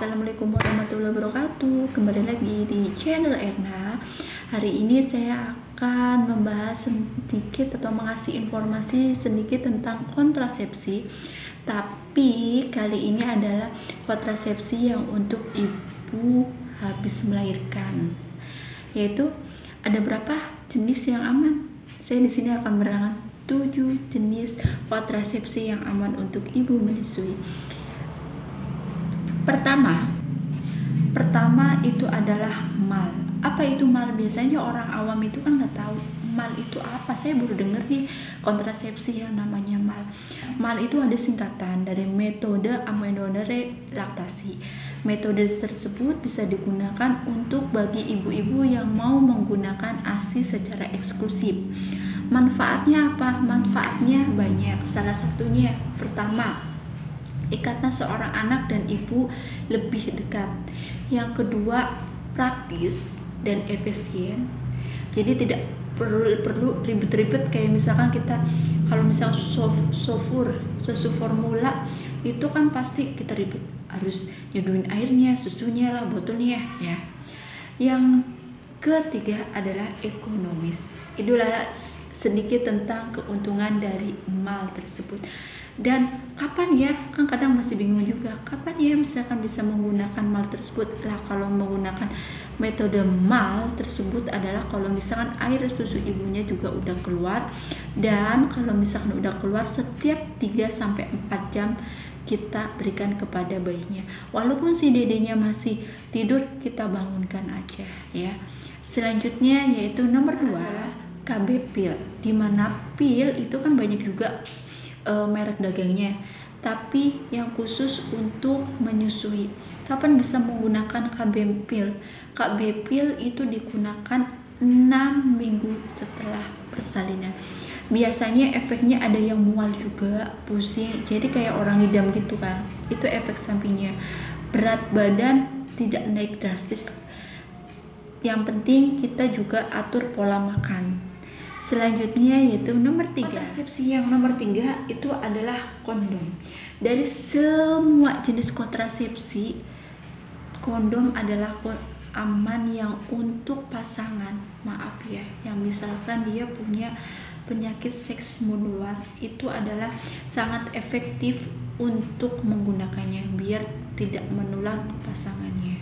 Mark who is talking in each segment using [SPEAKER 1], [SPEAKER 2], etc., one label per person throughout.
[SPEAKER 1] Assalamualaikum warahmatullahi wabarakatuh. Kembali lagi di channel Erna. Hari ini saya akan membahas sedikit atau mengasih informasi sedikit tentang kontrasepsi. Tapi kali ini adalah kontrasepsi yang untuk ibu habis melahirkan. Yaitu ada berapa jenis yang aman? Saya di sini akan menerangkan 7 jenis kontrasepsi yang aman untuk ibu menyusui. Pertama itu adalah MAL. Apa itu MAL? Biasanya orang awam itu kan nggak tahu MAL itu apa. Saya baru dengar nih kontrasepsi yang namanya MAL. MAL itu ada singkatan dari metode aminorelaksasi. Metode tersebut bisa digunakan untuk bagi ibu-ibu yang mau menggunakan ASI secara eksklusif. Manfaatnya apa? Manfaatnya banyak. Salah satunya pertama, ikatan seorang anak dan ibu lebih dekat. Yang kedua, praktis dan efisien. Jadi tidak perlu ribet-ribet kayak misalkan kita kalau misal susu formula itu kan pasti kita ribet, harus nyeduhin airnya, susunya lah, botolnya ya. Yang ketiga adalah ekonomis. Itulah sedikit tentang keuntungan dari MAL tersebut. Dan kapan ya, kan kadang masih bingung juga, kapan ya misalkan bisa menggunakan MAL tersebut. Lah kalau menggunakan metode MAL tersebut adalah kalau misalkan air susu ibunya juga udah keluar, dan kalau misalkan udah keluar setiap 3-4 jam kita berikan kepada bayinya. Walaupun si dedenya masih tidur, kita bangunkan aja ya. Selanjutnya yaitu nomor 2, KB pil. Dimana pil itu kan banyak juga merek dagangnya, tapi yang khusus untuk menyusui. Kapan bisa menggunakan KB pil? KB pil itu digunakan 6 minggu setelah persalinan. Biasanya efeknya ada yang mual juga, pusing, jadi kayak orang ngidam gitu kan. Itu efek sampingnya. Berat badan tidak naik drastis. Yang penting kita juga atur pola makan. Selanjutnya yaitu nomor 3. Kontrasepsi yang nomor 3 itu adalah kondom. Dari semua jenis kontrasepsi, kondom adalah aman yang untuk pasangan. Maaf ya, yang misalkan dia punya penyakit seks menular, itu adalah sangat efektif untuk menggunakannya biar tidak menular ke pasangannya.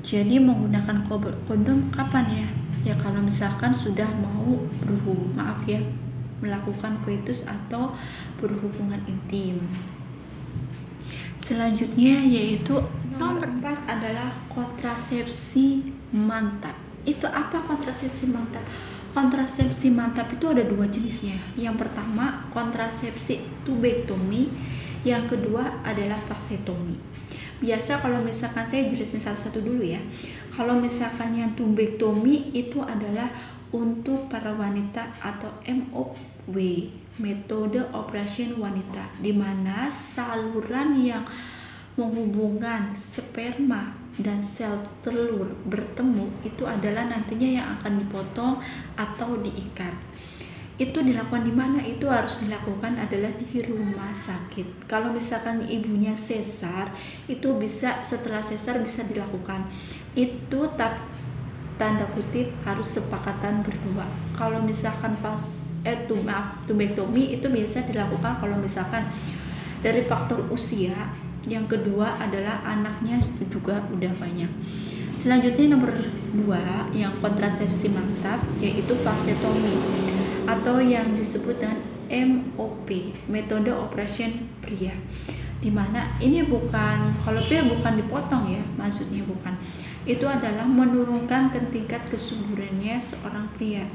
[SPEAKER 1] Jadi menggunakan kondom kapan ya? Ya kalau misalkan sudah mau melakukan koitus atau berhubungan intim. Selanjutnya yaitu nomor 4 adalah kontrasepsi mantap. Itu apa kontrasepsi mantap? Kontrasepsi mantap itu ada 2 jenisnya. Yang pertama kontrasepsi tubektomi, yang kedua adalah vasektomi. Biasa kalau misalkan saya jelasin satu-satu dulu ya. Kalau misalkan yang tubektomi itu adalah untuk para wanita atau MOW, metode operasi wanita, di mana saluran yang menghubungkan sperma dan sel telur bertemu itu adalah nantinya yang akan dipotong atau diikat. Itu dilakukan di mana? Itu harus dilakukan adalah di rumah sakit. Kalau misalkan ibunya sesar, itu bisa setelah sesar bisa dilakukan. Itu tanda kutip harus sepakatan berdua. Kalau misalkan tubektomi itu biasa dilakukan kalau misalkan dari faktor usia. Yang kedua adalah anaknya juga udah banyak. Selanjutnya nomor 2 yang kontrasepsi mantap yaitu vasektomi atau yang disebut dengan MOP, metode operation pria. Dimana ini bukan, kalau pria bukan dipotong ya, maksudnya bukan. Itu adalah menurunkan tingkat kesuburannya seorang pria.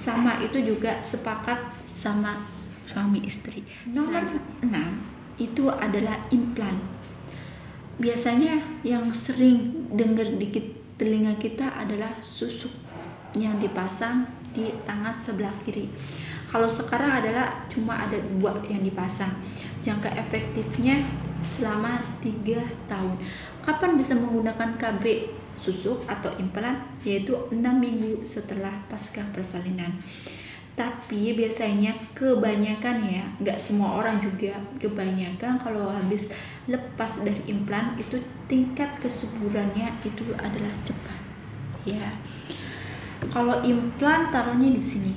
[SPEAKER 1] Sama itu juga sepakat sama suami istri. Nomor 6 itu adalah implan. Biasanya yang sering dengar di telinga kita adalah susuk yang dipasang di tangan sebelah kiri. Kalau sekarang adalah cuma ada 2 yang dipasang. Jangka efektifnya selama 3 tahun. Kapan bisa menggunakan KB susuk atau implan? Yaitu 6 minggu setelah pasca persalinan. Tapi biasanya kebanyakan ya, nggak semua orang juga, kebanyakan kalau habis lepas dari implan itu tingkat kesuburannya itu adalah cepat ya. Kalau implan taruhnya di sini,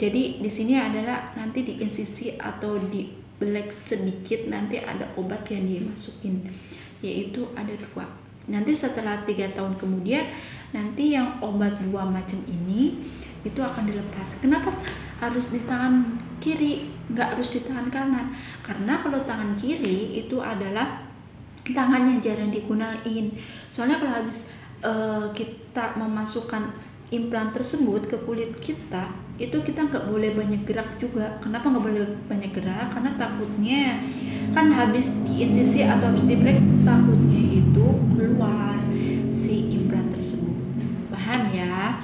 [SPEAKER 1] jadi di sini adalah nanti di insisi atau di belek sedikit, nanti ada obat yang dimasukin, yaitu ada 2. Nanti setelah 3 tahun kemudian, nanti yang obat 2 macam ini itu akan dilepas. Kenapa harus di tangan kiri, nggak harus di tangan kanan? Karena kalau tangan kiri itu adalah tangan yang jarang digunain. Soalnya kalau habis kita memasukkan implan tersebut ke kulit kita, itu kita nggak boleh banyak gerak juga. Kenapa nggak boleh banyak gerak? Karena takutnya kan habis di insisi atau habis di black, takutnya itu keluar si implan tersebut. Paham ya?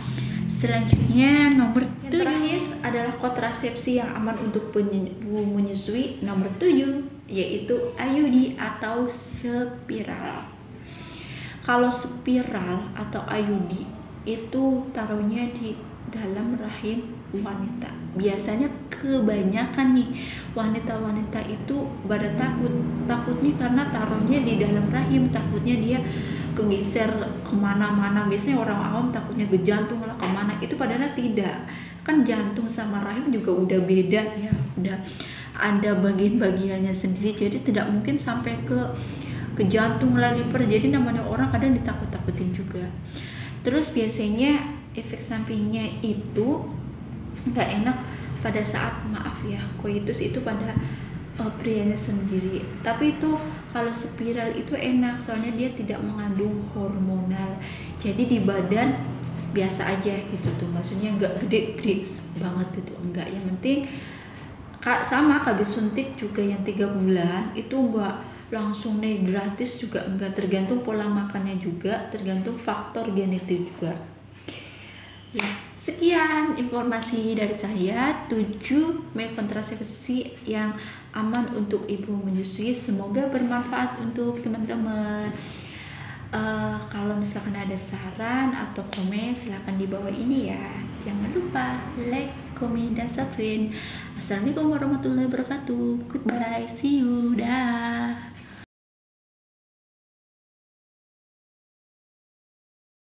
[SPEAKER 1] Selanjutnya nomor 7 terakhir adalah kontrasepsi yang aman untuk ibu menyusui. Nomor 7 yaitu IUD atau spiral. Kalau spiral atau IUD itu taruhnya di dalam rahim wanita. Biasanya kebanyakan nih wanita-wanita itu pada takutnya karena taruhnya di dalam rahim, takutnya dia kegeser kemana-mana. Biasanya orang awam takutnya ke jantung lah kemana, itu padahal tidak. Kan jantung sama rahim juga udah beda ya, udah ada bagian-bagiannya sendiri, jadi tidak mungkin sampai ke jantung lah, liver. Jadi namanya orang kadang ditakut-takutin juga. Terus biasanya efek sampingnya itu nggak enak pada saat koitus itu pada prianya sendiri. Tapi itu kalau spiral itu enak, soalnya dia tidak mengandung hormonal, jadi di badan biasa aja gitu tuh, maksudnya nggak gede-gede banget itu, enggak. Yang penting sama habis suntik juga yang 3 bulan itu enggak langsung naik gratis juga, enggak, tergantung pola makannya juga, tergantung faktor genetik juga ya. Sekian informasi dari saya, 7 metode kontrasepsi yang aman untuk ibu menyusui. Semoga bermanfaat untuk teman-teman. Kalau misalkan ada saran atau komen, silahkan di bawah ini ya. Jangan lupa like, komen, dan subscribe. Assalamualaikum warahmatullahi wabarakatuh. Goodbye, see you, dah.